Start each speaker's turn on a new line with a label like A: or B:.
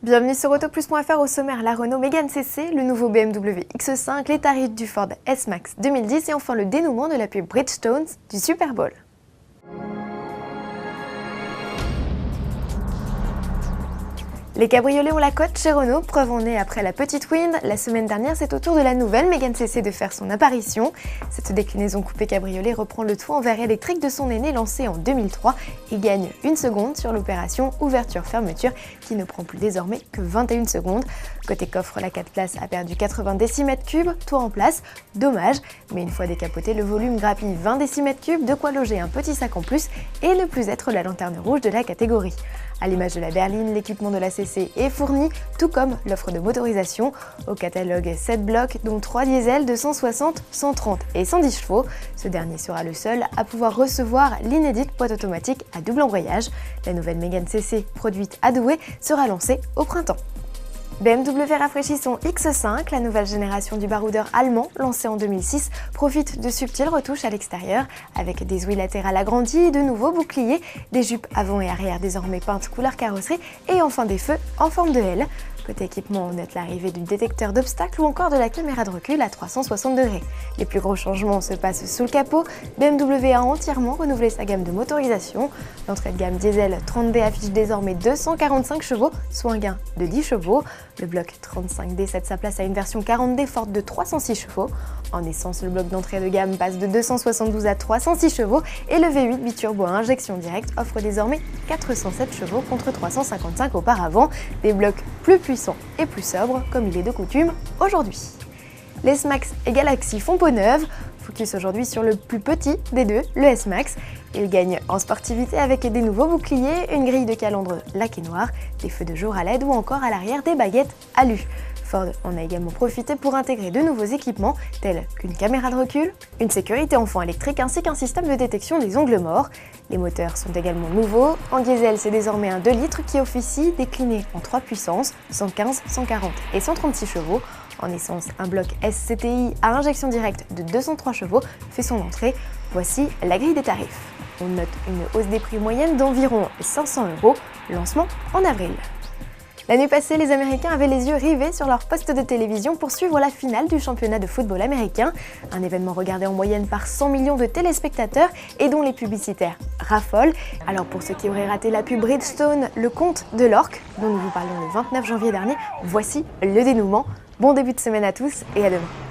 A: Bienvenue sur Autoplus.fr. Au sommaire, la Renault Mégane CC, le nouveau BMW X5, les tarifs du Ford S-Max 2010 et enfin le dénouement de la pub Bridgestone du Super Bowl. Les cabriolets ont la cote chez Renault, preuve en est après la petite Wind. La semaine dernière, c'est au tour de la nouvelle Mégane CC de faire son apparition. Cette déclinaison coupé cabriolet reprend le tout en verre électrique de son aîné lancé en 2003 et gagne 1 seconde sur l'opération ouverture-fermeture qui ne prend plus désormais que 21 secondes. Côté coffre, la 4 places a perdu 80 décimètres-cubes, tout en place. Dommage, mais une fois décapoté, le volume grappille 20 décimètres-cubes, de quoi loger un petit sac en plus et ne plus être la lanterne rouge de la catégorie. À l'image de la berline, l'équipement de la CC est fourni, tout comme l'offre de motorisation. Au catalogue, 7 blocs, dont 3 diesels de 160, 130 et 110 chevaux. Ce dernier sera le seul à pouvoir recevoir l'inédite boîte automatique à double embrayage. La nouvelle Mégane CC, produite à Douai, sera lancée au printemps. BMW rafraîchit son X5, la nouvelle génération du baroudeur allemand, lancé en 2006, profite de subtiles retouches à l'extérieur, avec des ouïes latérales agrandies, de nouveaux boucliers, des jupes avant et arrière désormais peintes couleur carrosserie et enfin des feux en forme de L. Côté équipement, on note l'arrivée du détecteur d'obstacles ou encore de la caméra de recul à 360 degrés. Les plus gros changements se passent sous le capot. BMW a entièrement renouvelé sa gamme de motorisation. L'entrée de gamme diesel 30D affiche désormais 245 chevaux, soit un gain de 10 chevaux. Le bloc 35D cède sa place à une version 40D forte de 306 chevaux. En essence, le bloc d'entrée de gamme passe de 272 à 306 chevaux et le V8 biturbo à injection directe offre désormais 407 chevaux contre 355 auparavant. Des blocs plus puissants et plus sobres comme il est de coutume aujourd'hui. Les S-Max et Galaxy font peau neuve. Focus aujourd'hui sur le plus petit des deux, le S-Max. Il gagne en sportivité avec des nouveaux boucliers, une grille de calandre laquée noire, des feux de jour à LED ou encore à l'arrière des baguettes alu. Ford en a également profité pour intégrer de nouveaux équipements tels qu'une caméra de recul, une sécurité enfant électrique ainsi qu'un système de détection des ongles morts. Les moteurs sont également nouveaux. En diesel, c'est désormais un 2 litres qui officie décliné en 3 puissances, 115, 140 et 136 chevaux. En essence, un bloc SCTI à injection directe de 203 chevaux fait son entrée. Voici la grille des tarifs. On note une hausse des prix moyenne d'environ 500 €, lancement en avril. La nuit passée, les Américains avaient les yeux rivés sur leur poste de télévision pour suivre la finale du championnat de football américain, un événement regardé en moyenne par 100 millions de téléspectateurs et dont les publicitaires raffolent. Alors pour ceux qui auraient raté la pub Bridgestone, le conte de l'orque, dont nous vous parlions le 29 janvier dernier, voici le dénouement. Bon début de semaine à tous et à demain.